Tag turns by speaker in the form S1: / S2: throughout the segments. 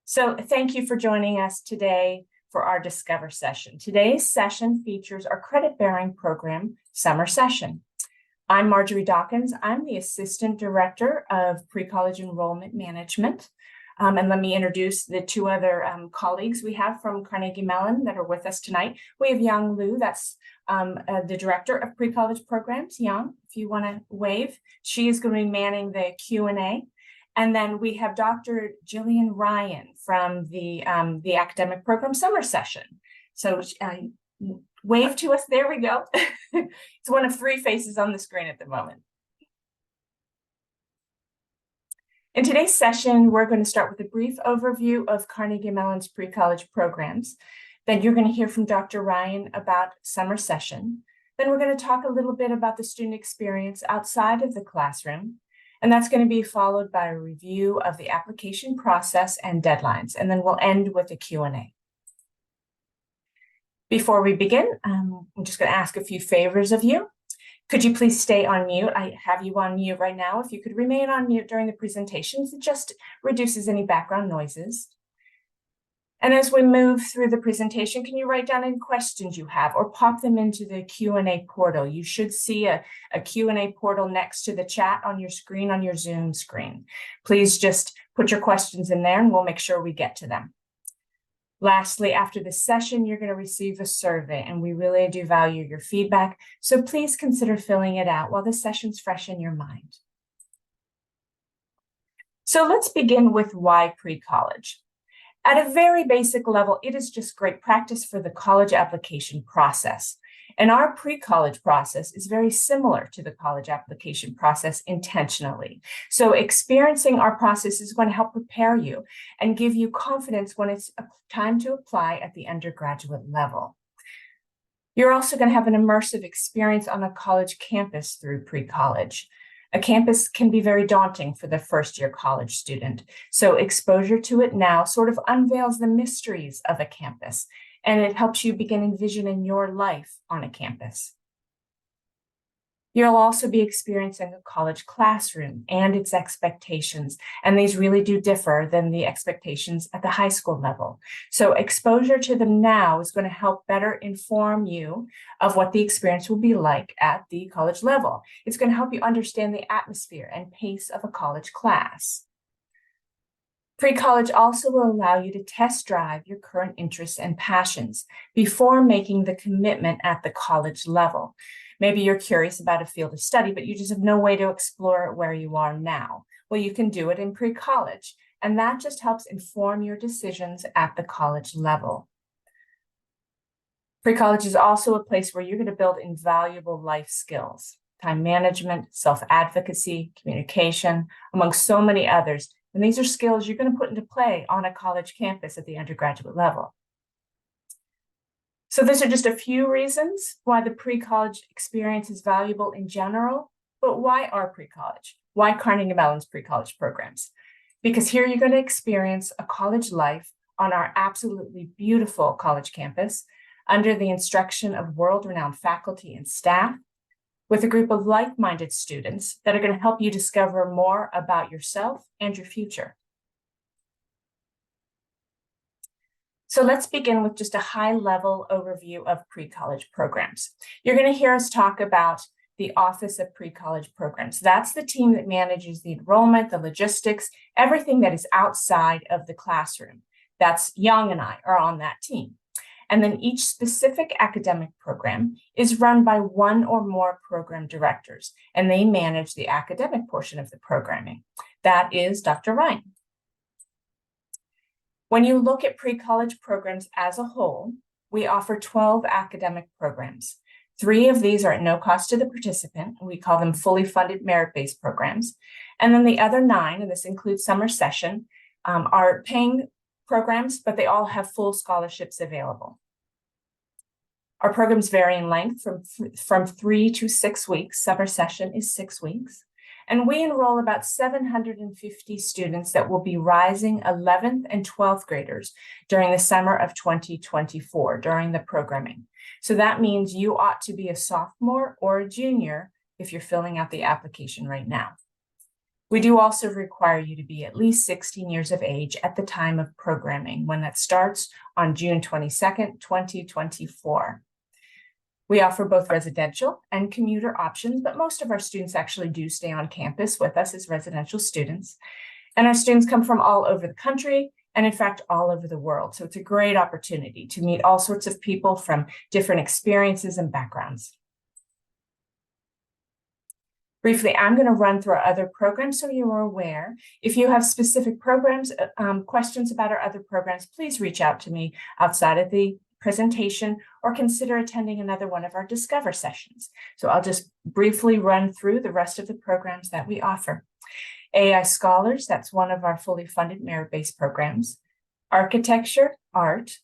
S1: So thank you for joining us today for our Discover session. Today's session features our credit-bearing program summer session. I'm Marjorie Dawkins. I'm the Assistant Director of Pre-College Enrollment Management. And let me introduce the two other colleagues we have from Carnegie Mellon that are with us tonight. We have Yang Liu, that's the Director of Pre-College Programs. Yang, if you want to wave, she is going to be manning the Q&A. And then we have Dr. Jillian Ryan from the Academic Program Summer Session. So wave to us. There we go. It's one of three faces on the screen at the moment. In today's session, we're going to start with a brief overview of Carnegie Mellon's pre-college programs. Then you're going to hear from Dr. Ryan about summer session. Then we're going to talk a little bit about the student experience outside of the classroom. And that's going to be followed by a review of the application process and deadlines. And then we'll end with a Q&A. Before we begin, I'm just going to ask a few favors of you. Could you please stay on mute? I have you on mute right now. If you could remain on mute during the presentations, it just reduces any background noises. And as we move through the presentation, can you write down any questions you have or pop them into the Q&A portal? You should see a Q&A portal next to the chat on your screen, on your Zoom screen. Please just put your questions in there and we'll make sure we get to them. Lastly, after the session, you're going to receive a survey, and we really do value your feedback. So please consider filling it out while the session's fresh in your mind. So let's begin with why pre-college. At a very basic level, it is just great practice for the college application process. And our pre-college process is very similar to the college application process intentionally. So experiencing our process is going to help prepare you and give you confidence when it's time to apply at the undergraduate level. You're also going to have an immersive experience on a college campus through pre-college. A campus can be very daunting for the first-year college student. So exposure to it now sort of unveils the mysteries of a campus, and it helps you begin envisioning your life on a campus. You'll also be experiencing a college classroom and its expectations, and these really do differ than the expectations at the high school level. So exposure to them now is going to help better inform you of what the experience will be like at the college level. It's going to help you understand the atmosphere and pace of a college class. Pre-college also will allow you to test drive your current interests and passions before making the commitment at the college level. Maybe you're curious about a field of study, but you just have no way to explore it where you are now. Well, you can do it in pre-college, and that just helps inform your decisions at the college level. Pre-college is also a place where you're going to build invaluable life skills, time management, self-advocacy, communication, among so many others. And these are skills you're going to put into play on a college campus at the undergraduate level. So those are just a few reasons why the pre-college experience is valuable in general, but why our pre-college? Why Carnegie Mellon's pre-college programs? Because here you're going to experience a college life on our absolutely beautiful college campus under the instruction of world-renowned faculty and staff, with a group of like-minded students that are going to help you discover more about yourself and your future. So let's begin with just a high-level overview of pre-college programs. You're going to hear us talk about the Office of Pre-College Programs. That's the team that manages the enrollment, the logistics, everything that is outside of the classroom. That's Yang and I are on that team. And then each specific academic program is run by one or more program directors, and they manage the academic portion of the programming. That is Dr. Ryan. When you look at pre-college programs as a whole, we offer 12 academic programs. 3 of these are at no cost to the participant. We call them fully funded merit-based programs. And then the other 9, and this includes summer session, are paying programs, but they all have full scholarships available. Our programs vary in length from 3 to 6 weeks. Summer session is 6 weeks. And we enroll about 750 students that will be rising 11th and 12th graders during the summer of 2024, during the programming. So that means you ought to be a sophomore or a junior if you're filling out the application right now. We do also require you to be at least 16 years of age at the time of programming, when that starts on June 22nd, 2024. We offer both residential and commuter options, but most of our students actually do stay on campus with us as residential students. And our students come from all over the country and, in fact, all over the world. So it's a great opportunity to meet all sorts of people from different experiences and backgrounds. Briefly, I'm going to run through our other programs so you are aware. If you have specific programs, questions about our other programs, please reach out to me outside of the presentation or consider attending another one of our Discover sessions. So I'll just briefly run through the rest of the programs that we offer. AI Scholars, that's one of our fully funded merit-based programs. Architecture, Art,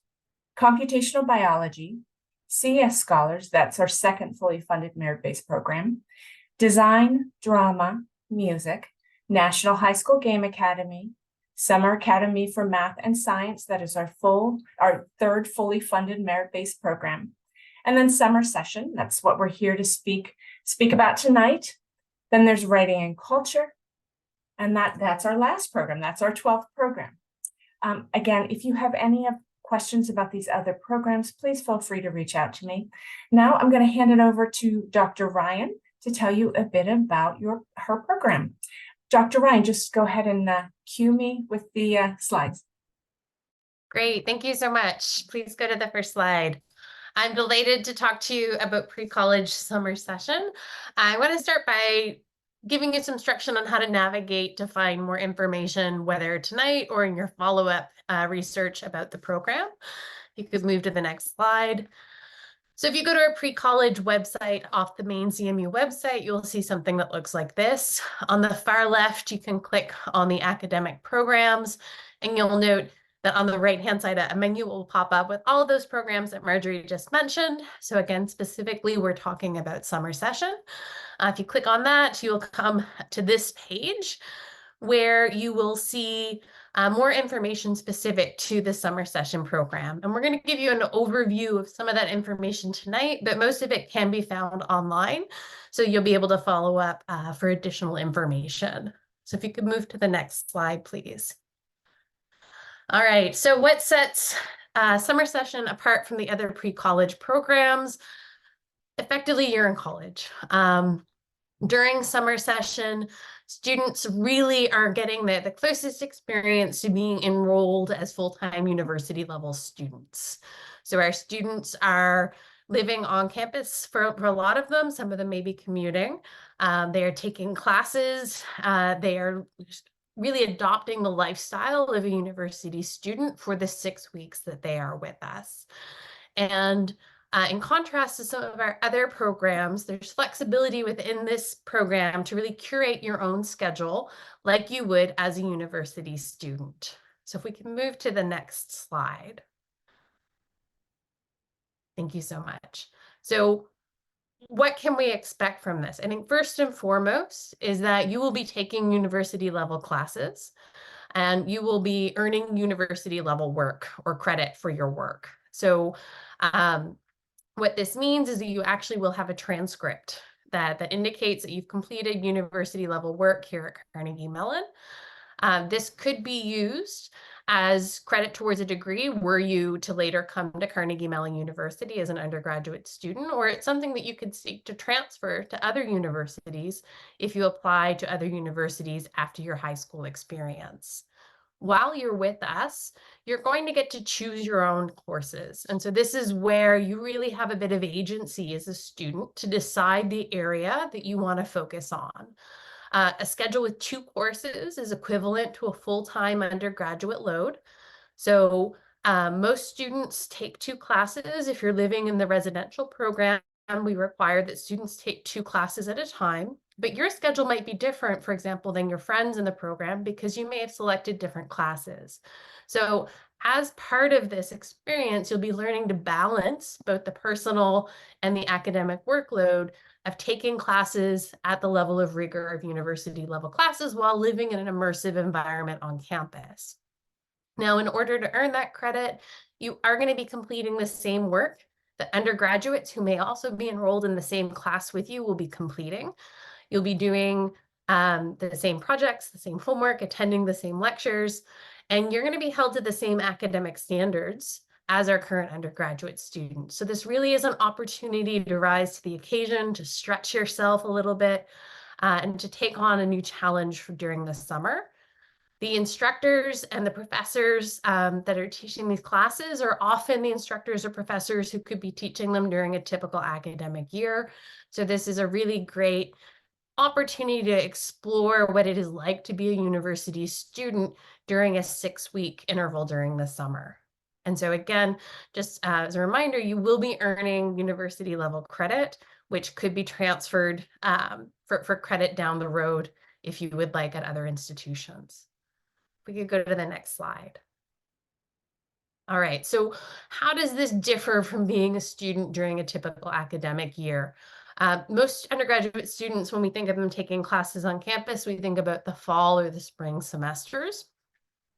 S1: Computational Biology, CS Scholars, that's our second fully funded merit-based program. Design, Drama, Music, National High School Game Academy, Summer Academy for Math and Science, that is our third fully funded merit-based program. And then Summer Session, that's what we're here to speak about tonight. Then there's Writing and Culture, and that's our last program, that's our 12th program. Again, if you have any questions about these other programs, please feel free to reach out to me. Now I'm going to hand it over to Dr. Ryan to tell you a bit about her program. Dr. Ryan, just go ahead and cue me with the slides.
S2: Great, thank you so much. Please go to the first slide. I'm delighted to talk to you about pre-college summer session. I want to start by giving you some instruction on how to navigate to find more information, whether tonight or in your follow-up research about the program. You could move to the next slide. So if you go to our pre-college website off the main CMU website, you'll see something that looks like this. On the far left, you can click on the academic programs, and you'll note that on the right-hand side, a menu will pop up with all of those programs that Marjorie just mentioned. So again, specifically, we're talking about summer session. If you click on that, you'll come to this page where you will see more information specific to the summer session program. And we're going to give you an overview of some of that information tonight, but most of it can be found online. So you'll be able to follow up for additional information. So if you could move to the next slide, please. All right, so what sets summer session apart from the other pre-college programs? Effectively, you're in college. During summer session, students really are getting the closest experience to being enrolled as full-time university level students. So our students are living on campus for a lot of them. Some of them may be commuting. They are taking classes. They are really adopting the lifestyle of a university student for the 6 weeks that they are with us. And in contrast to some of our other programs, there's flexibility within this program to really curate your own schedule like you would as a university student. So if we can move to the next slide. Thank you so much. So what can we expect from this? I think first and foremost is that you will be taking university level classes and you will be earning university level work or credit for your work. So what this means is that you actually will have a transcript that indicates that you've completed university level work here at Carnegie Mellon. This could be used as credit towards a degree were you to later come to Carnegie Mellon University as an undergraduate student, or it's something that you could seek to transfer to other universities if you apply to other universities after your high school experience. While you're with us, you're going to get to choose your own courses. And so this is where you really have a bit of agency as a student to decide the area that you want to focus on. A schedule with 2 courses is equivalent to a full-time undergraduate load. So most students take 2 classes. If you're living in the residential program, we require that students take 2 classes at a time. But your schedule might be different, for example, than your friends in the program because you may have selected different classes. So as part of this experience, you'll be learning to balance both the personal and the academic workload of taking classes at the level of rigor of university level classes while living in an immersive environment on campus. Now, in order to earn that credit, you are going to be completing the same work that undergraduates who may also be enrolled in the same class with you will be completing. You'll be doing the same projects, the same homework, attending the same lectures, and you're going to be held to the same academic standards as our current undergraduate students. So this really is an opportunity to rise to the occasion, to stretch yourself a little bit, and to take on a new challenge during the summer. The instructors and the professors that are teaching these classes are often the instructors or professors who could be teaching them during a typical academic year. So this is a really great opportunity to explore what it is like to be a university student during a 6-week interval during the summer. And so again, just as a reminder, you will be earning university level credit, which could be transferred for credit down the road if you would like at other institutions. We could go to the next slide. All right, so how does this differ from being a student during a typical academic year? Most undergraduate students, when we think of them taking classes on campus, we think about the fall or the spring semesters.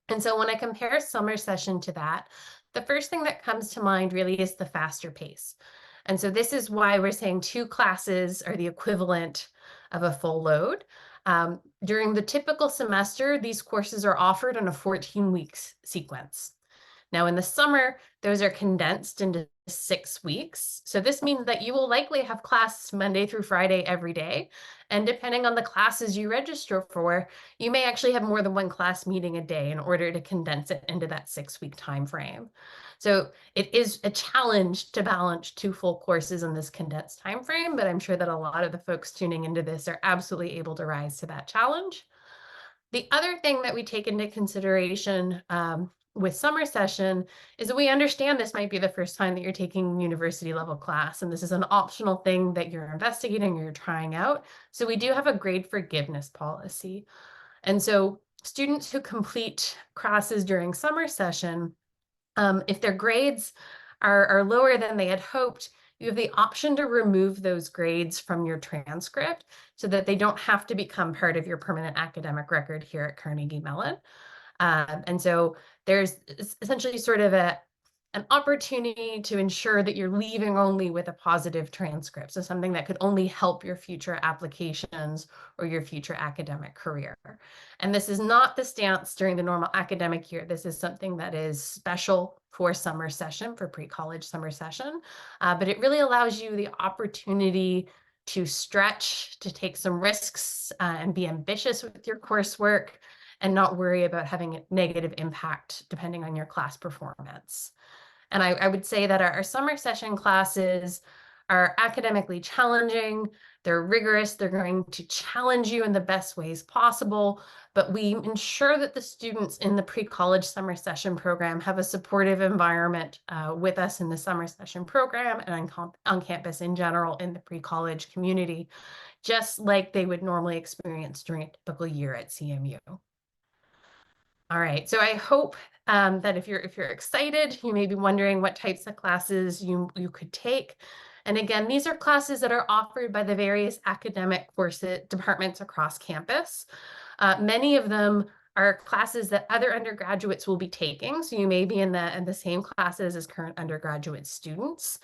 S2: And so when I compare summer session to that, the first thing that comes to mind really is the faster pace. And so this is why we're saying 2 classes are the equivalent of a full load. During the typical semester, these courses are offered on a 14-week sequence. Now, in the summer, those are condensed into 6 weeks. So this means that you will likely have class Monday through Friday every day. And depending on the classes you register for, you may actually have more than one class meeting a day in order to condense it into that 6-week time frame. So it is a challenge to balance 2 full courses in this condensed time frame, but I'm sure that a lot of the folks tuning into this are absolutely able to rise to that challenge. The other thing that we take into consideration with summer session is that we understand this might be the first time that you're taking university level class, and this is an optional thing that you're investigating or you're trying out. So we do have a grade forgiveness policy. And so students who complete classes during summer session, if their grades are lower than they had hoped, you have the option to remove those grades from your transcript so that they don't have to become part of your permanent academic record here at Carnegie Mellon. And so there's essentially sort of an opportunity to ensure that you're leaving only with a positive transcript. So something that could only help your future applications or your future academic career. And this is not the stance during the normal academic year. This is something that is special for summer session, for pre-college summer session. But it really allows you the opportunity to stretch, to take some risks and be ambitious with your coursework and not worry about having a negative impact depending on your class performance. And I would say that our summer session classes are academically challenging, they're rigorous, they're going to challenge you in the best ways possible, but we ensure that the students in the pre-college summer session program have a supportive environment with us in the summer session program and on campus in general in the pre-college community, just like they would normally experience during a typical year at CMU. All right, so I hope that if you're excited, you may be wondering what types of classes you could take. And again, these are classes that are offered by the various academic courses departments across campus. Many of them are classes that other undergraduates will be taking, so you may be in the same classes as current undergraduate students.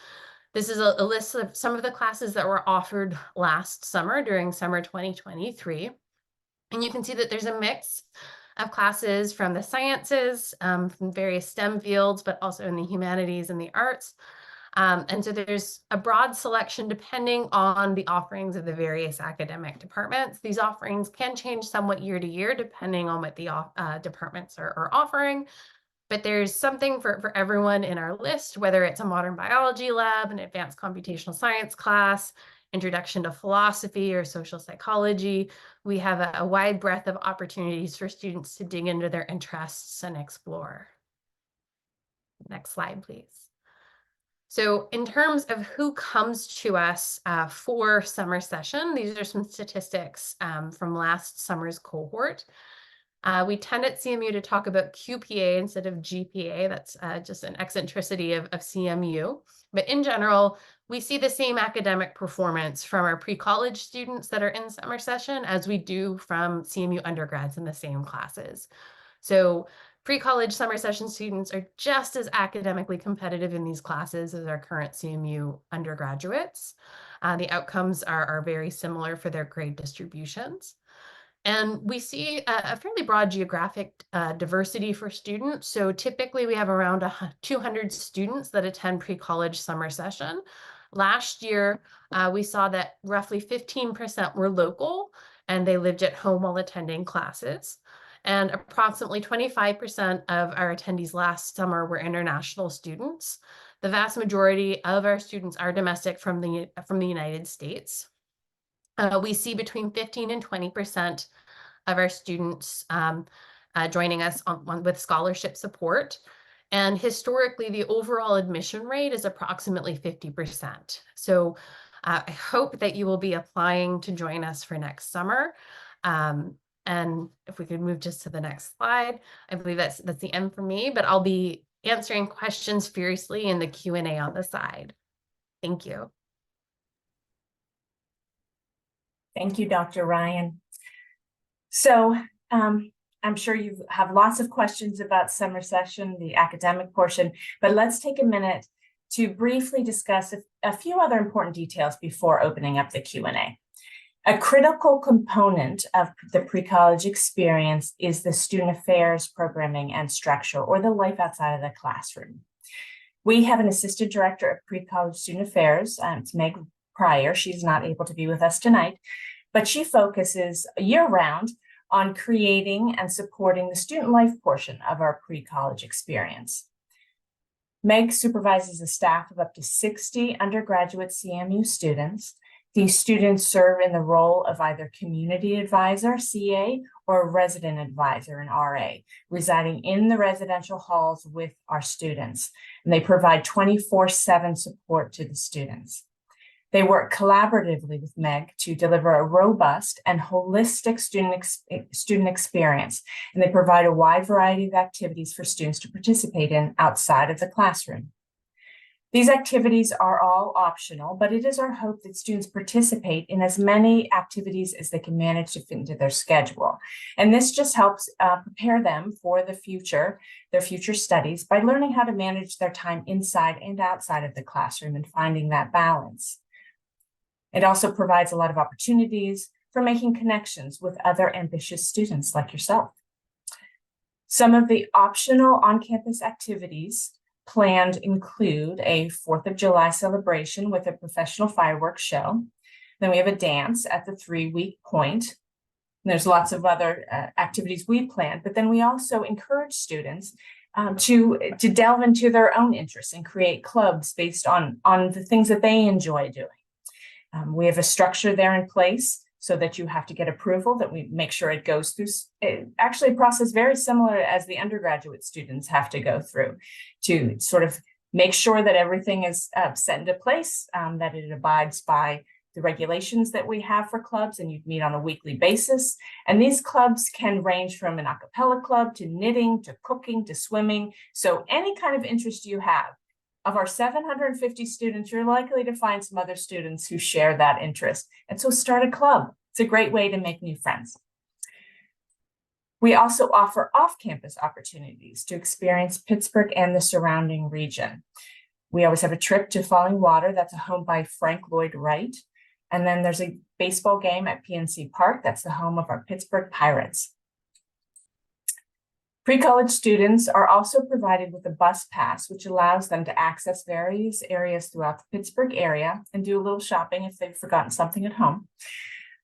S2: This is a list of some of the classes that were offered last summer during summer 2023. And you can see that there's a mix of classes from the sciences, from various STEM fields, but also in the humanities and the arts. And so there's a broad selection depending on the offerings of the various academic departments. These offerings can change somewhat year to year depending on what the departments are offering. But there's something for everyone in our list, whether it's a modern biology lab, an advanced computational science class, introduction to philosophy or social psychology. We have a wide breadth of opportunities for students to dig into their interests and explore. Next slide, please. So in terms of who comes to us for summer session, these are some statistics from last summer's cohort. We tend at CMU to talk about QPA instead of GPA. That's just an eccentricity of CMU. But in general, we see the same academic performance from our pre-college students that are in summer session as we do from CMU undergrads in the same classes. So pre-college summer session students are just as academically competitive in these classes as our current CMU undergraduates. The outcomes are very similar for their grade distributions. And we see a fairly broad geographic diversity for students. So typically we have around 200 students that attend pre-college summer session. Last year, we saw that roughly 15% were local and they lived at home while attending classes. And approximately 25% of our attendees last summer were international students. The vast majority of our students are domestic from the United States. We see between 15 and 20% of our students joining us with scholarship support. And historically, the overall admission rate is approximately 50%. So I hope that you will be applying to join us for next summer. And if we could move just to the next slide, I believe that's the end for me, but I'll be answering questions furiously in the Q&A on the side. Thank you.
S1: Thank you, Dr. Ryan. So I'm sure you have lots of questions about summer session, the academic portion, but let's take a minute to briefly discuss a few other important details before opening up the Q&A. A critical component of the pre-college experience is the student affairs programming and structure, or the life outside of the classroom. We have an assistant director of pre-college student affairs. It's Meg Pryor. She's not able to be with us tonight, but she focuses year-round on creating and supporting the student life portion of our pre-college experience. Meg supervises a staff of up to 60 undergraduate CMU students. These students serve in the role of either community advisor, CA, or resident advisor, an RA, residing in the residential halls with our students. And they provide 24/7 support to the students. They work collaboratively with Meg to deliver a robust and holistic student experience, and they provide a wide variety of activities for students to participate in outside of the classroom. These activities are all optional, but it is our hope that students participate in as many activities as they can manage to fit into their schedule. And this just helps prepare them for their future studies by learning how to manage their time inside and outside of the classroom and finding that balance. It also provides a lot of opportunities for making connections with other ambitious students like yourself. Some of the optional on-campus activities planned include a 4th of July celebration with a professional fireworks show. Then we have a dance at the 3-week point. And there's lots of other activities we planned, but then we also encourage students to delve into their own interests and create clubs based on the things that they enjoy doing. We have a structure there in place so that you have to get approval, that we make sure it goes through actually a process very similar as the undergraduate students have to go through to sort of make sure that everything is set into place, that it abides by the regulations that we have for clubs, and you meet on a weekly basis. And these clubs can range from an a cappella club to knitting, to cooking, to swimming. So any kind of interest you have. Of our 750 students, you're likely to find some other students who share that interest. And so start a club. It's a great way to make new friends. We also offer off-campus opportunities to experience Pittsburgh and the surrounding region. We always have a trip to Falling Water. That's a home by Frank Lloyd Wright. And then there's a baseball game at PNC Park. That's the home of our Pittsburgh Pirates. Pre-college students are also provided with a bus pass, which allows them to access various areas throughout the Pittsburgh area and do a little shopping if they've forgotten something at home.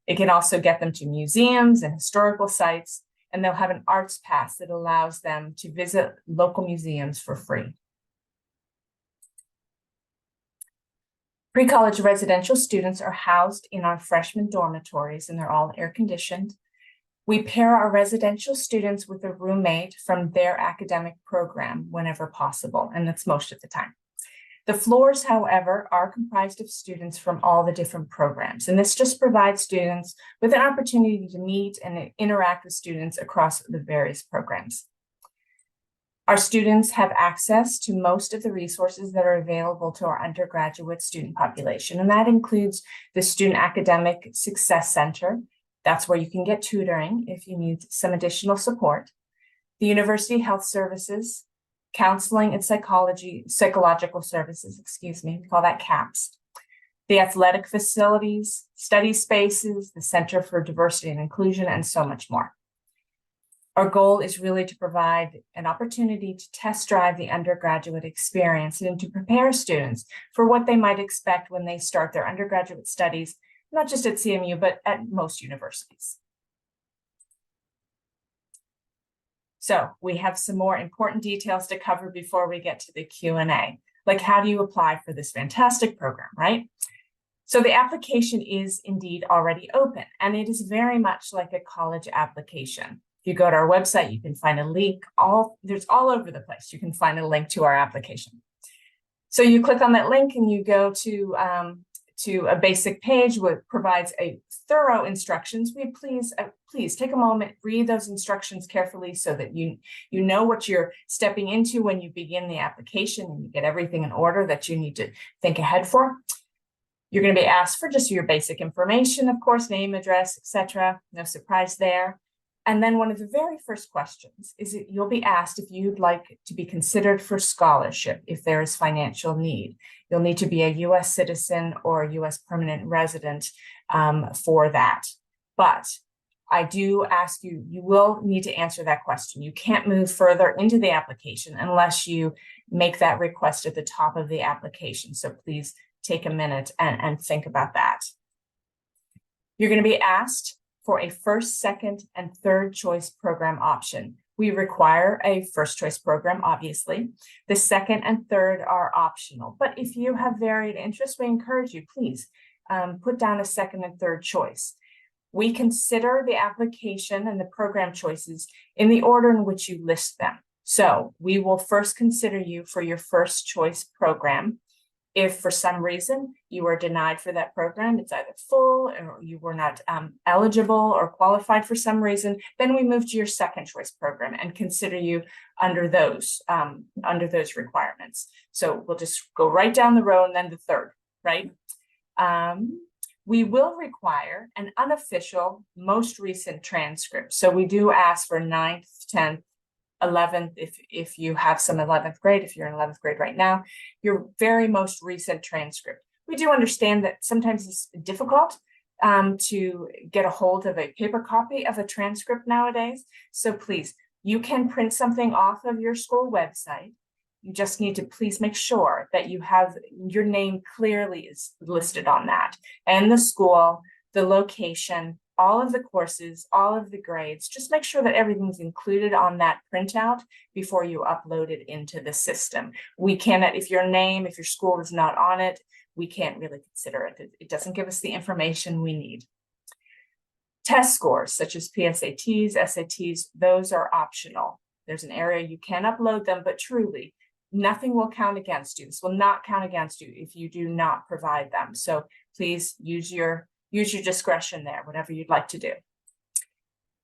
S1: It can also get them to museums and historical sites, and they'll have an arts pass that allows them to visit local museums for free. Pre-college residential students are housed in our freshman dormitories, and they're all air-conditioned. We pair our residential students with a roommate from their academic program whenever possible, and that's most of the time. The floors, however, are comprised of students from all the different programs, and this just provides students with an opportunity to meet and interact with students across the various programs. Our students have access to most of the resources that are available to our undergraduate student population, and that includes the Student Academic Success Center. That's where you can get tutoring if you need some additional support. The University Health Services, counseling and psychological services, we call that CAPS. the athletic facilities, study spaces, the Center for Diversity and Inclusion, and so much more. Our goal is really to provide an opportunity to test drive the undergraduate experience and to prepare students for what they might expect when they start their undergraduate studies, not just at CMU, but at most universities. So we have some more important details to cover before we get to the Q&A, like how do you apply for this fantastic program, right? So the application is indeed already open, and it is very much like a college application. If you go to our website, you can find a link. There's all over the place. You can find a link to our application. So you click on that link and you go to a basic page which provides a thorough instructions. Please take a moment, read those instructions carefully so that you know what you're stepping into when you begin the application and you get everything in order that you need to think ahead for. You're going to be asked for just your basic information, of course, name, address, etc. No surprise there. And then one of the very first questions is that you'll be asked if you'd like to be considered for scholarship if there is financial need. You'll need to be a U.S. citizen or a U.S. permanent resident for that. But I do ask you, you will need to answer that question. You can't move further into the application unless you make that request at the top of the application. So please take a minute and think about that. You're going to be asked for a first, second, and third choice program option. We require a first choice program, obviously. The second and third are optional. But if you have varied interests, we encourage you, please put down a second and third choice. We consider the application and the program choices in the order in which you list them. So we will first consider you for your first choice program. If for some reason you were denied for that program, it's either full or you were not eligible or qualified for some reason, then we move to your second choice program and consider you under those requirements. So we'll just go right down the row and then the third, right? We will require an unofficial, most recent transcript. So we do ask for 9th, 10th, 11th, if you have some 11th grade, if you're in 11th grade right now, your very most recent transcript. We do understand that sometimes it's difficult to get a hold of a paper copy of a transcript nowadays. So please, you can print something off of your school website. You just need to please make sure that you have your name clearly is listed on that, and the school, the location, all of the courses, all of the grades. Just make sure that everything's included on that printout before you upload it into the system. We cannot, if your school is not on it, we can't really consider it. It doesn't give us the information we need. Test scores such as PSATs, SATs, those are optional. There's an area you can upload them, but truly, nothing will count against you. This will not count against you if you do not provide them. So please use your discretion there, whatever you'd like to do.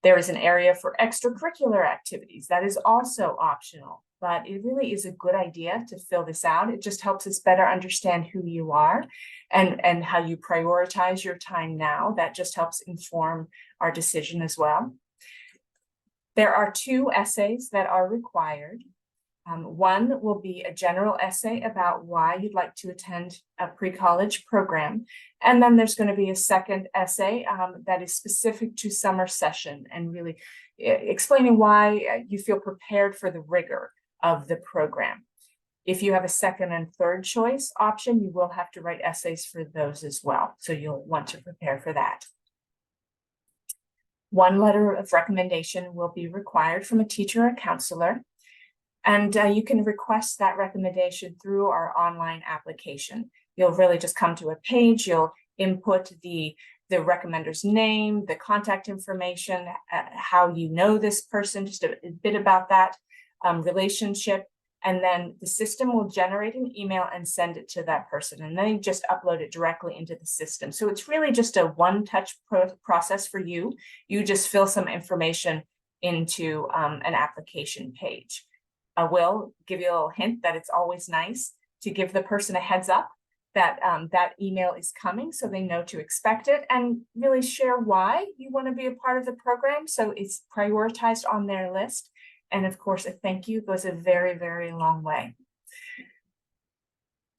S1: There is an area for extracurricular activities that is also optional, but it really is a good idea to fill this out. It just helps us better understand who you are and how you prioritize your time now. That just helps inform our decision as well. There are 2 essays that are required. One will be a general essay about why you'd like to attend a pre-college program. And then there's going to be a second essay that is specific to summer session and really explaining why you feel prepared for the rigor of the program. If you have a second and third choice option, you will have to write essays for those as well. So you'll want to prepare for that. One letter of recommendation will be required from a teacher or counselor. And you can request that recommendation through our online application. You'll really just come to a page, you'll input the recommender's name, the contact information, how you know this person, just a bit about that relationship. And then the system will generate an email and send it to that person. And then you just upload it directly into the system. So it's really just a one-touch process for you. You just fill some information into an application page. I will give you a little hint that it's always nice to give the person a heads up that that email is coming so they know to expect it, and really share why you want to be a part of the program so it's prioritized on their list. And of course, a thank you goes a very, very long way.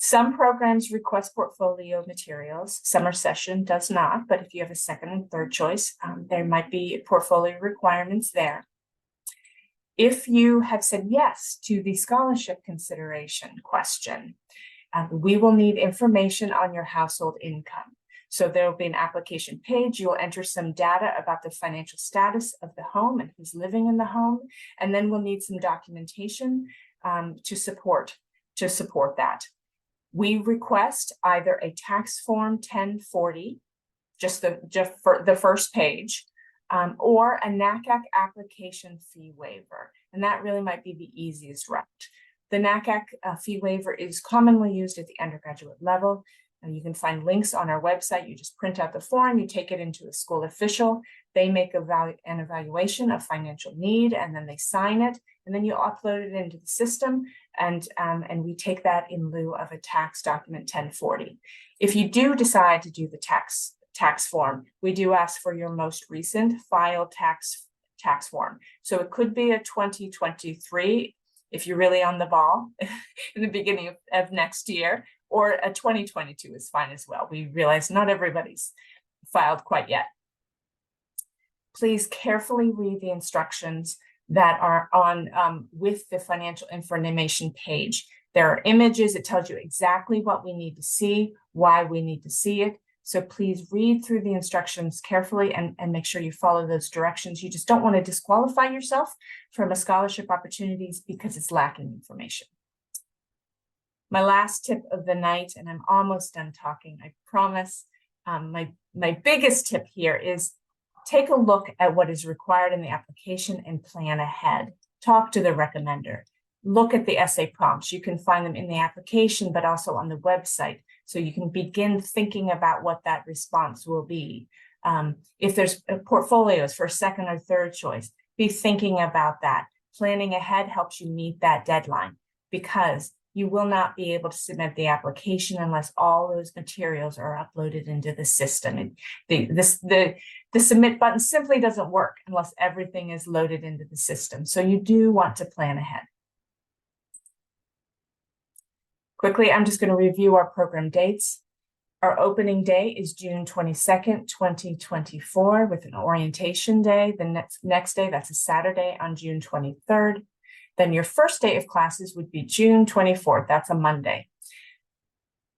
S1: Some programs request portfolio materials. Summer session does not, but if you have a second and third choice, there might be portfolio requirements there. If you have said yes to the scholarship consideration question, we will need information on your household income. So there will be an application page. You'll enter some data about the financial status of the home and who's living in the home. And then we'll need some documentation to support that. We request either a tax form 1040, just for the first page, or a NACAC application fee waiver. And that really might be the easiest route. The NACAC fee waiver is commonly used at the undergraduate level. And you can find links on our website. You just print out the form, you take it into a school official. They make an evaluation of financial need, and then they sign it, and then you upload it into the system, and we take that in lieu of a tax document 1040. If you do decide to do the tax form, we do ask for your most recent filed tax form. So it could be a 2023 if you're really on the ball in the beginning of next year, or a 2022 is fine as well. We realize not everybody's filed quite yet. Please carefully read the instructions that are on with the financial information page. There are images. It tells you exactly what we need to see, why we need to see it. So please read through the instructions carefully and make sure you follow those directions. You just don't want to disqualify yourself from a scholarship opportunities because it's lacking information. My last tip of the night, and I'm almost done talking, I promise. My biggest tip here is take a look at what is required in the application and plan ahead. Talk to the recommender. Look at the essay prompts. You can find them in the application, but also on the website. So you can begin thinking about what that response will be. If there's portfolios for second or third choice, be thinking about that. Planning ahead helps you meet that deadline, because you will not be able to submit the application unless all those materials are uploaded into the system. And the submit button simply doesn't work unless everything is loaded into the system. So you do want to plan ahead. Quickly, I'm just going to review our program dates. Our opening day is June 22nd, 2024, with an orientation day. The next day, that's a Saturday on June 23rd. Then your first day of classes would be June 24th. That's a Monday.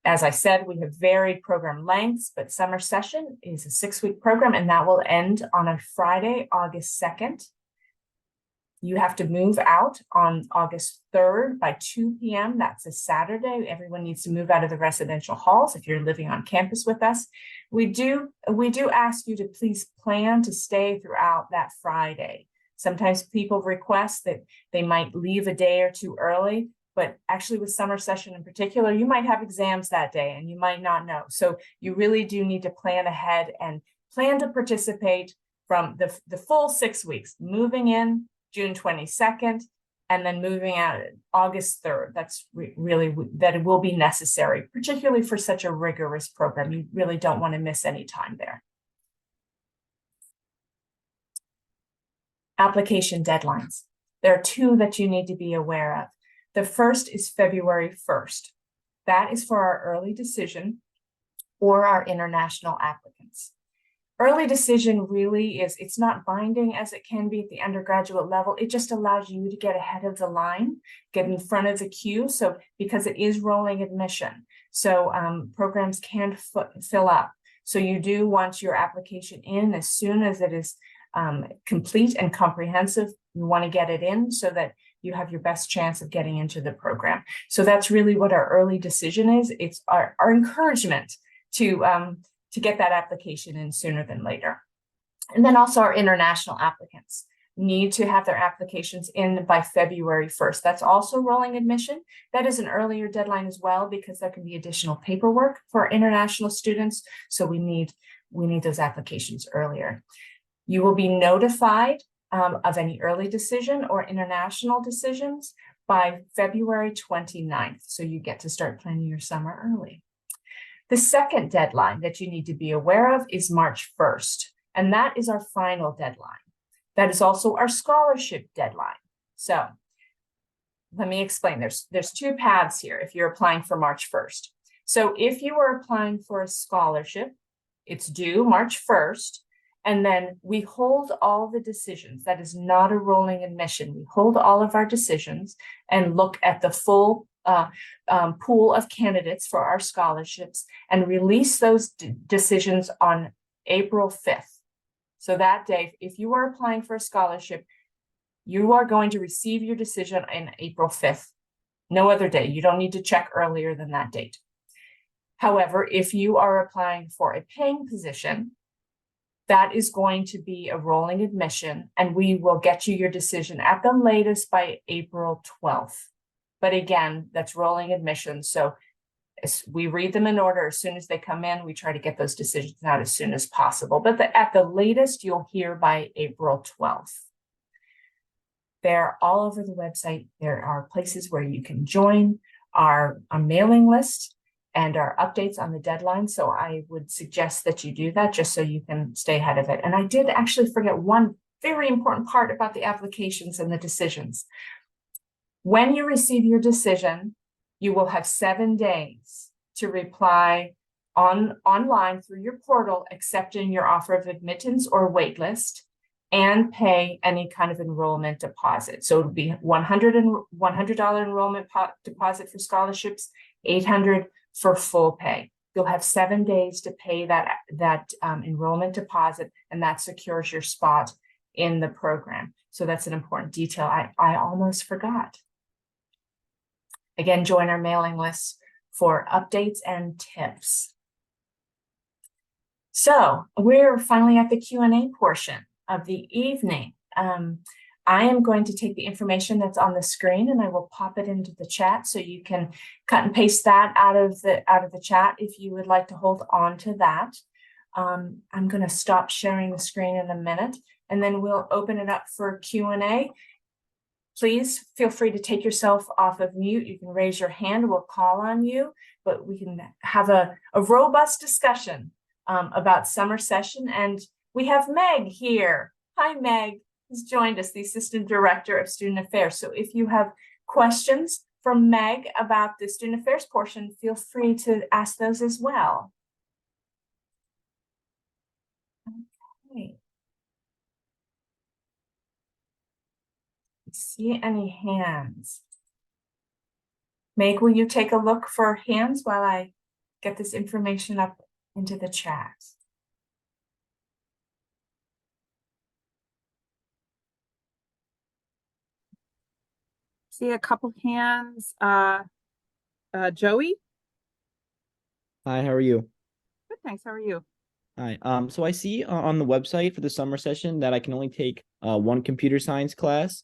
S1: As I said, we have varied program lengths, but summer session is a 6-week program, and that will end on a Friday, August 2nd. You have to move out on August 3rd by 2 p.m. That's a Saturday. Everyone needs to move out of the residential halls if you're living on campus with us. We do ask you to please plan to stay throughout that Friday. Sometimes people request that they might leave a day or two early, but actually with summer session in particular, you might have exams that day and you might not know. So you really do need to plan ahead and plan to participate from the full 6 weeks, moving in June 22nd, and then moving out August 3rd. That's really that it will be necessary, particularly for such a rigorous program. You really don't want to miss any time there. Application deadlines. There are 2 that you need to be aware of. The first is February 1st. That is for our early decision or our international applicants. Early decision really is, it's not binding as it can be at the undergraduate level. It just allows you to get ahead of the line, get in front of the queue. So because it is rolling admission, so programs can fill up. So you do want your application in as soon as it is complete and comprehensive. You want to get it in so that you have your best chance of getting into the program. So that's really what our early decision is. It's our encouragement to get that application in sooner than later. And then also our international applicants need to have their applications in by February 1st. That's also rolling admission. That is an earlier deadline as well, because there can be additional paperwork for international students. So we need those applications earlier. You will be notified of any early decision or international decisions by February 29th. So you get to start planning your summer early. The second deadline that you need to be aware of is March 1st, and that is our final deadline. That is also our scholarship deadline. So let me explain. There's two paths here if you're applying for March 1st. So if you are applying for a scholarship, it's due March 1st, and then we hold all the decisions. That is not a rolling admission. We hold all of our decisions and look at the full pool of candidates for our scholarships and release those decisions on April 5th. So that day, if you are applying for a scholarship, you are going to receive your decision on April 5th. No other day. You don't need to check earlier than that date. However, if you are applying for a paying position, that is going to be a rolling admission, and we will get you your decision at the latest by April 12th. But again, that's rolling admission. So we read them in order. As soon as they come in, we try to get those decisions out as soon as possible. But at the latest, you'll hear by April 12th. They're all over the website. There are places where you can join our mailing list and our updates on the deadline. So I would suggest that you do that just so you can stay ahead of it. And I did actually forget one very important part about the applications and the decisions. When you receive your decision, you will have 7 days to reply online through your portal, accepting your offer of admittance or waitlist, and pay any kind of enrollment deposit. So it would be $100 enrollment deposit for scholarships, $800 for full pay. You'll have 7 days to pay that enrollment deposit, and that secures your spot in the program. So that's an important detail I almost forgot. Again, join our mailing list for updates and tips. So we're finally at the Q&A portion of the evening. I am going to take the information that's on the screen and I will pop it into the chat so you can cut and paste that out of the chat if you would like to hold on to that. I'm going to stop sharing the screen in a minute and then we'll open it up for Q&A. Please feel free to take yourself off of mute. You can raise your hand, we'll call on you, but we can have a robust discussion about summer session. And we have Meg here. Hi, Meg has joined us, the Assistant Director of Student Affairs. So if you have questions from Meg about the Student Affairs portion, feel free to ask those as well. Okay. See any hands? Meg, will you take a look for hands while I get this information up into the chat?
S3: See a couple hands. Joey?
S4: Hi, how are you?
S3: Good, thanks. How are you?
S4: Hi. So I see on the website for the summer session that I can only take one computer science class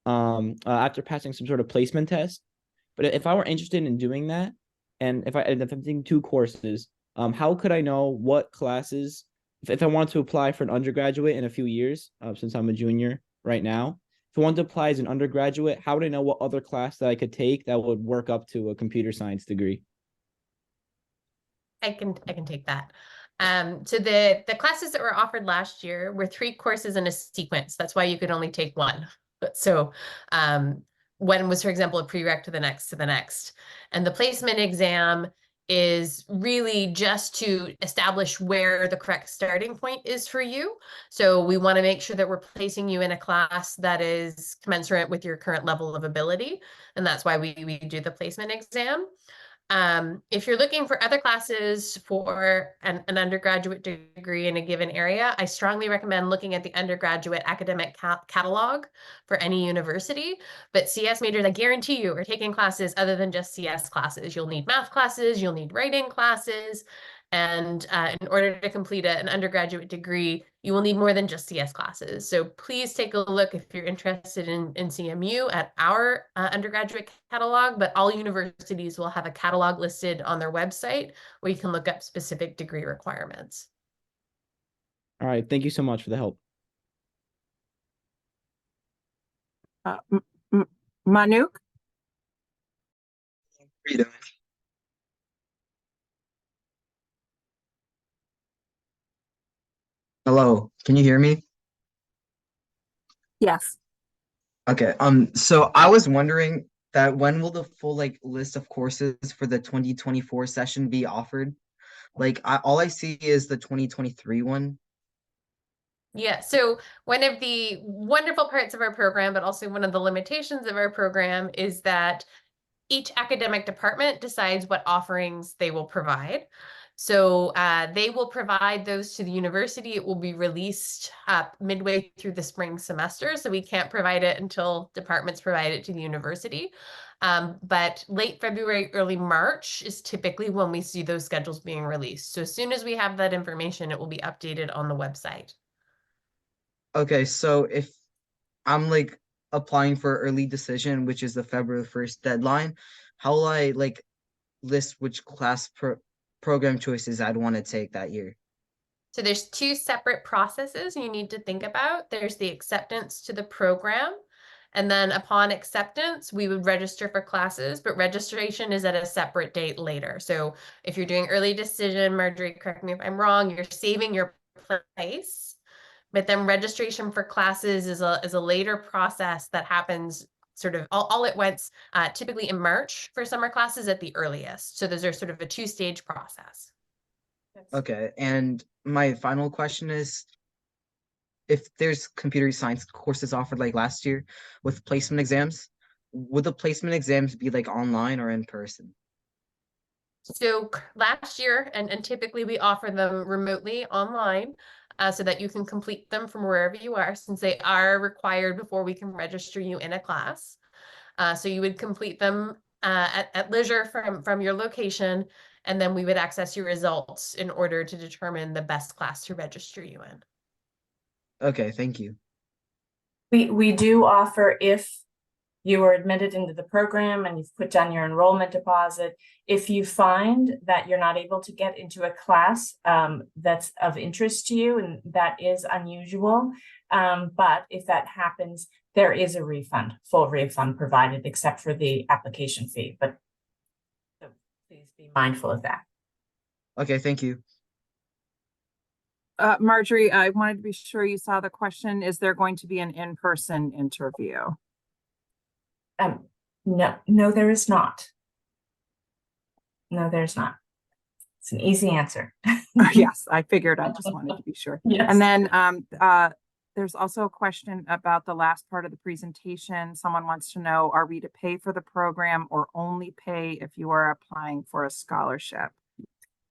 S4: after passing some sort of placement test. But if I were interested in doing that, and if I'm taking 2 courses, how could I know what classes, if I want to apply for an undergraduate in a few years, since I'm a junior right now, if I want to apply as an undergraduate, how would I know what other class that I could take that would work up to a computer science degree?
S2: I can take that. So the classes that were offered last year were 3 courses in a sequence. That's why you could only take one. So one was, for example, a prereq to the next. And the placement exam is really just to establish where the correct starting point is for you. So we want to make sure that we're placing you in a class that is commensurate with your current level of ability. And that's why we do the placement exam. If you're looking for other classes for an undergraduate degree in a given area, I strongly recommend looking at the undergraduate academic catalog for any university. But CS majors, I guarantee you, are taking classes other than just CS classes. You'll need math classes, you'll need writing classes. And in order to complete an undergraduate degree, you will need more than just CS classes. So please take a look if you're interested in CMU at our undergraduate catalog, but all universities will have a catalog listed on their website where you can look up specific degree requirements.
S4: All right. Thank you so much for the help.
S3: Manuk?
S5: How are you doing? Hello, can you hear me?
S3: Yes.
S5: Okay. So I was wondering that when will the full like list of courses for the 2024 session be offered? Like all I see is the 2023 one.
S2: Yeah, so one of the wonderful parts of our program, but also one of the limitations of our program, is that each academic department decides what offerings they will provide. So they will provide those to the university. It will be released midway through the spring semester. So we can't provide it until departments provide it to the university. But late February, early March is typically when we see those schedules being released. So as soon as we have that information, it will be updated on the website.
S5: Okay, so if I'm like applying for early decision, which is the February 1st deadline, how will I like list which program choices I'd want to take that year?
S2: So there's two separate processes you need to think about. There's the acceptance to the program. And then upon acceptance, we would register for classes, but registration is at a separate date later. So if you're doing early decision, Marjorie, correct me if I'm wrong, you're saving your place. But then registration for classes is a later process that happens sort of all at once, typically in March for summer classes at the earliest. So those are sort of a two-stage process.
S5: Okay, and my final question is, if there's computer science courses offered like last year with placement exams, would the placement exams be like online or in person?
S2: So last year, and typically we offer them remotely online so that you can complete them from wherever you are, since they are required before we can register you in a class. So you would complete them at leisure from your location, and then we would access your results in order to determine the best class to register you in.
S5: Okay, thank you.
S1: We do offer, if you are admitted into the program and you've put down your enrollment deposit, if you find that you're not able to get into a class that's of interest to you, and that is unusual, but if that happens, there is a refund, full refund provided, except for the application fee. But so please be mindful of that.
S5: Okay, thank you.
S3: Marjorie, I wanted to be sure you saw the question. Is there going to be an in-person interview?
S1: No, there is not. No, there's not. It's an easy answer.
S3: Yes, I figured. I just wanted to be sure.
S1: Yes.
S3: And then there's also a question about the last part of the presentation. Someone wants to know, are we to pay for the program or only pay if you are applying for a scholarship?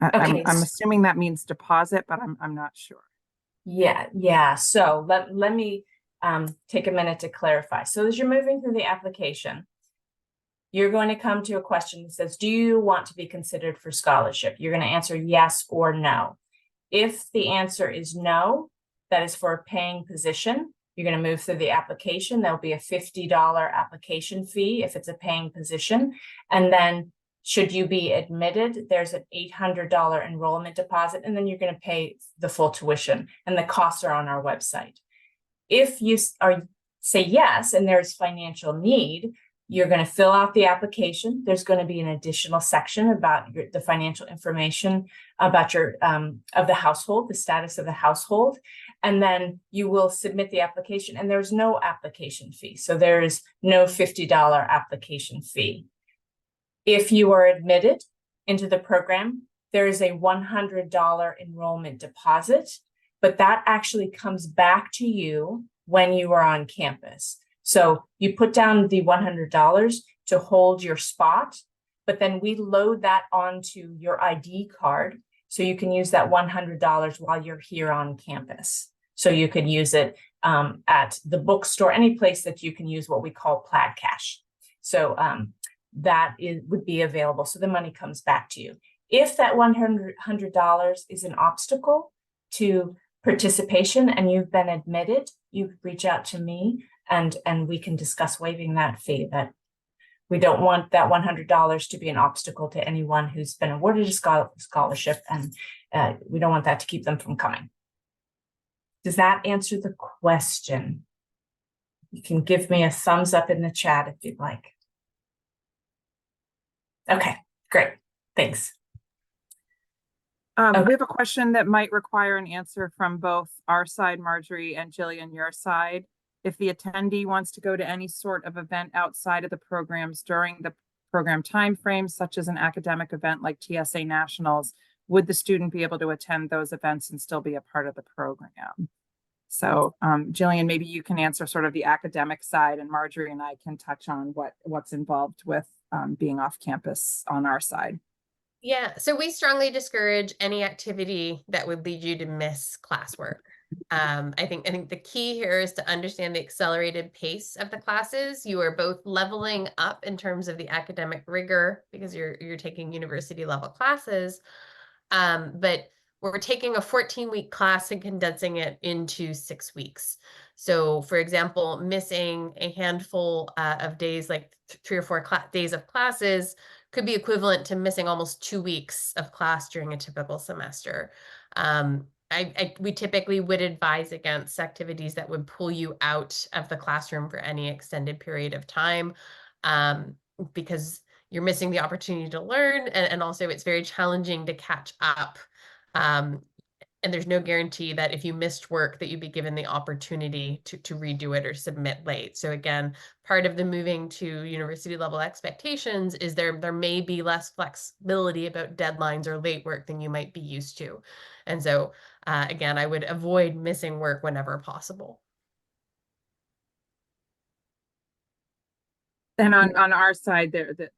S1: Okay.
S3: I'm assuming that means deposit, but I'm not sure.
S1: Yeah. So let me take a minute to clarify. So as you're moving through the application, you're going to come to a question that says, do you want to be considered for scholarship? You're going to answer yes or no. If the answer is no, that is for a paying position. You're going to move through the application. There'll be a $50 application fee if it's a paying position. And then should you be admitted, there's an $800 enrollment deposit, and then you're going to pay the full tuition, and the costs are on our website. If you say yes, and there's financial need, you're going to fill out the application. There's going to be an additional section about the financial information about your of the household, the status of the household, and then you will submit the application. And there's no application fee, so there is no $50 application fee. If you are admitted into the program, there is a $100 enrollment deposit, but that actually comes back to you when you are on campus. So you put down the $100 to hold your spot, but then we load that onto your ID card. So you can use that $100 while you're here on campus. So you could use it at the bookstore, any place that you can use what we call Plaid Cash. So that would be available. So the money comes back to you. If that $100 is an obstacle to participation and you've been admitted, you reach out to me and we can discuss waiving that fee. That we don't want that $100 to be an obstacle to anyone who's been awarded a scholarship, and we don't want that to keep them from coming. Does that answer the question? You can give me a thumbs up in the chat if you'd like. Okay, great. Thanks.
S3: We have a question that might require an answer from both our side, Marjorie, and Jillian, your side. If the attendee wants to go to any sort of event outside of the programs during the program timeframes, such as an academic event like TSA Nationals, would the student be able to attend those events and still be a part of the program? So Jillian, maybe you can answer sort of the academic side, and Marjorie and I can touch on what's involved with being off campus on our side.
S2: Yeah, so we strongly discourage any activity that would lead you to miss classwork. I think the key here is to understand the accelerated pace of the classes. You are both leveling up in terms of the academic rigor because you're taking university level classes, but we're taking a 14-week class and condensing it into 6 weeks. So, for example, missing a handful of days, like 3 or 4 days of classes, could be equivalent to missing almost 2 weeks of class during a typical semester. We typically would advise against activities that would pull you out of the classroom for any extended period of time, because you're missing the opportunity to learn, and also it's very challenging to catch up. And there's no guarantee that if you missed work that you'd be given the opportunity to redo it or submit late. So again, part of the moving to university level expectations is there may be less flexibility about deadlines or late work than you might be used to. And so again, I would avoid missing work whenever possible.
S3: And on our side, the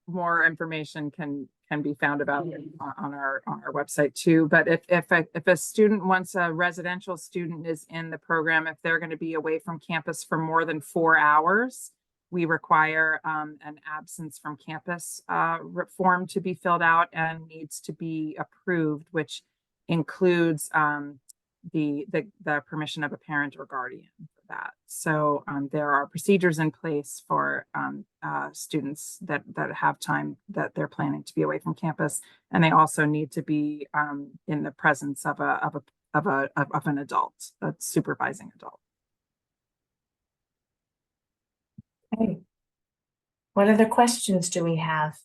S3: more information can be found about it on our website too. But if a student, once a residential student is in the program, if they're going to be away from campus for more than 4 hours, we require an absence from campus form to be filled out and needs to be approved, which includes the permission of a parent or guardian for that. So there are procedures in place for students that have time that they're planning to be away from campus, and they also need to be in the presence of an adult, a supervising adult.
S1: Okay. What other questions do we have?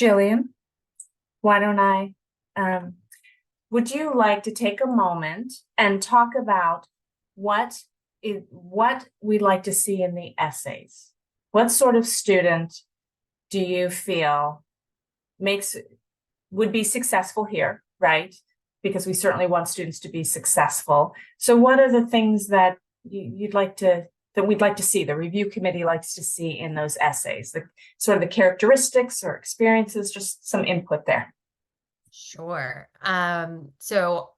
S1: Jillian, why don't would you like to take a moment and talk about what we'd like to see in the essays? What sort of student do you feel would be successful here, right? Because we certainly want students to be successful. So what are the things that we'd like to see, the review committee likes to see in those essays, the sort of the characteristics or experiences, just some input there?
S2: Sure. So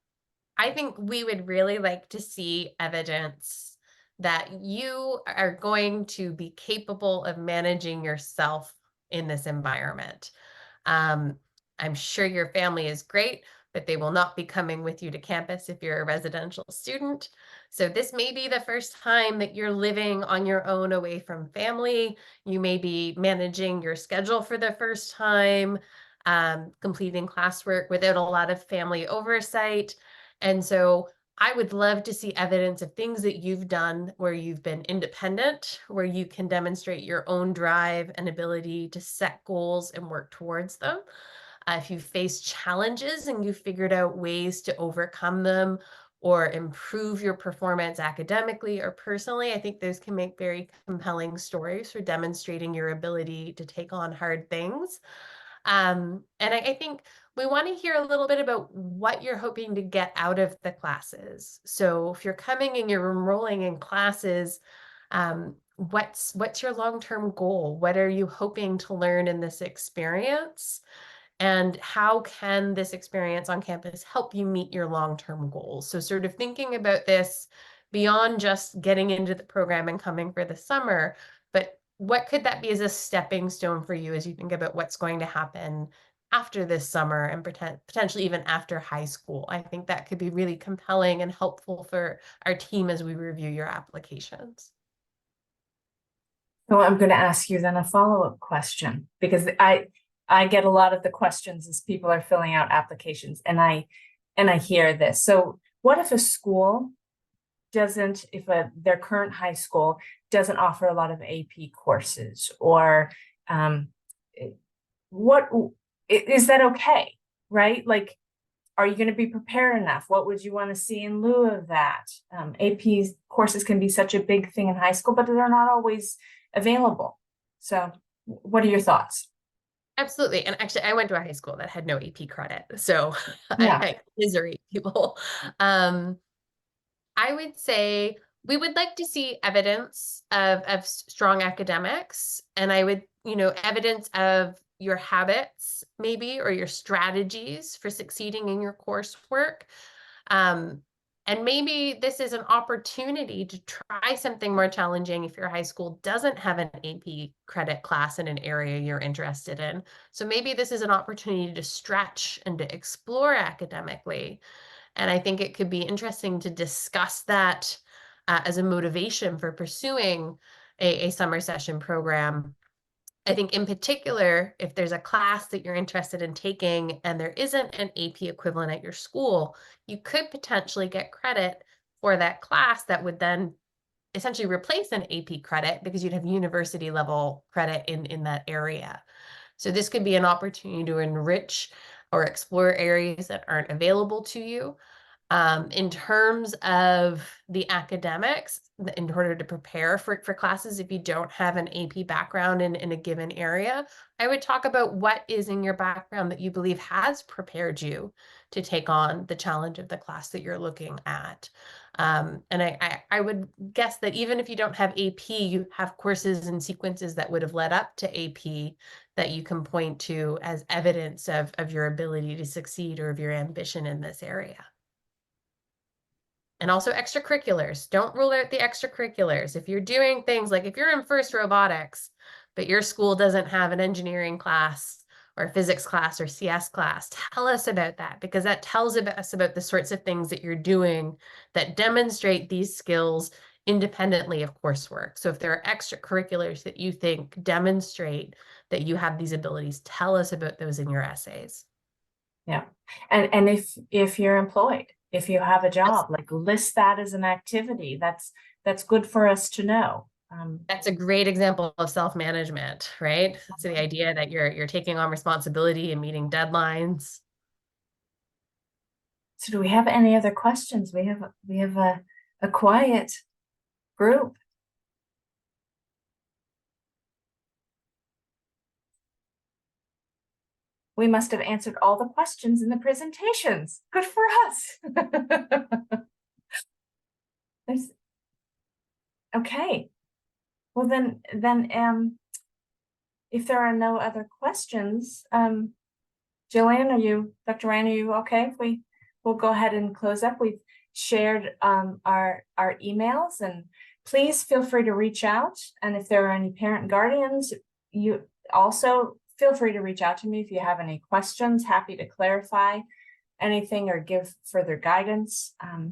S2: I think we would really like to see evidence that you are going to be capable of managing yourself in this environment. I'm sure your family is great, but they will not be coming with you to campus if you're a residential student. So this may be the first time that you're living on your own away from family. You may be managing your schedule for the first time, completing classwork without a lot of family oversight. And so I would love to see evidence of things that you've done where you've been independent, where you can demonstrate your own drive and ability to set goals and work towards them. If you face challenges and you figured out ways to overcome them or improve your performance academically or personally, I think those can make very compelling stories for demonstrating your ability to take on hard things. And I think we want to hear a little bit about what you're hoping to get out of the classes. So if you're coming and you're enrolling in classes, what's your long-term goal? What are you hoping to learn in this experience? And how can this experience on campus help you meet your long-term goals? So sort of thinking about this beyond just getting into the program and coming for the summer, but what could that be as a stepping stone for you as you think about what's going to happen after this summer and potentially even after high school? I think that could be really compelling and helpful for our team as we review your applications.
S1: So I'm going to ask you then a follow-up question, because I get a lot of the questions as people are filling out applications, and I hear this. So what if a school their current high school doesn't offer a lot of AP courses, or What is that okay, right? Like, are you going to be prepared enough? What would you want to see in lieu of that? AP courses can be such a big thing in high school, but they're not always available. So what are your thoughts?
S2: Absolutely. And actually, I went to a high school that had no AP credit. So
S1: Yeah.
S2: I commiserate people. I would say we would like to see evidence of strong academics. And I would, evidence of your habits, maybe, or your strategies for succeeding in your coursework. And maybe this is an opportunity to try something more challenging if your high school doesn't have an AP credit class in an area you're interested in. So maybe this is an opportunity to stretch and to explore academically. And I think it could be interesting to discuss that as a motivation for pursuing a summer session program. I think in particular, if there's a class that you're interested in taking and there isn't an AP equivalent at your school, you could potentially get credit for that class that would then essentially replace an AP credit because you'd have university level credit in that area. So this could be an opportunity to enrich or explore areas that aren't available to you. In terms of the academics, in order to prepare for classes, if you don't have an AP background in a given area, I would talk about what is in your background that you believe has prepared you to take on the challenge of the class that you're looking at. And I would guess that even if you don't have AP, you have courses and sequences that would have led up to AP that you can point to as evidence of your ability to succeed or of your ambition in this area. And also extracurriculars. Don't rule out the extracurriculars. If you're doing things like if you're in first robotics, but your school doesn't have an engineering class or a physics class or CS class, tell us about that, because that tells us about the sorts of things that you're doing that demonstrate these skills independently of coursework. So if there are extracurriculars that you think demonstrate that you have these abilities, tell us about those in your essays.
S1: Yeah. And if you're employed, if you have a job, like list that as an activity. That's good for us to know.
S2: That's a great example of self-management, right? So the idea that you're taking on responsibility and meeting deadlines.
S1: So do we have any other questions? We have a quiet group. We must have answered all the questions in the presentations. Good for us. Okay. Well, then, if there are no other questions, Jillian, Dr. Ryan, are you okay? If we'll go ahead and close up. We've shared our emails, and please feel free to reach out. And if there are any parent guardians, you also feel free to reach out to me if you have any questions. Happy to clarify anything or give further guidance. I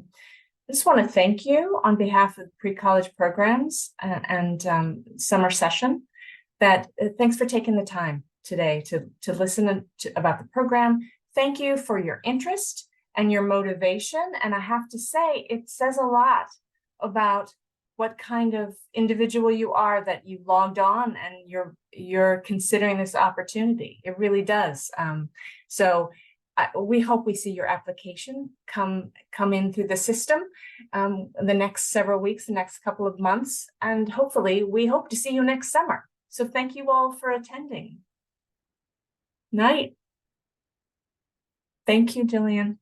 S1: just want to thank you on behalf of pre-college programs and summer session. Thanks for taking the time today to listen about the program. Thank you for your interest and your motivation. And I have to say, it says a lot about what kind of individual you are that you logged on and you're considering this opportunity. It really does. We hope we see your application come in through the system the next several weeks, the next couple of months, and hopefully we hope to see you next summer. So thank you all for attending. Night. Thank you, Jillian.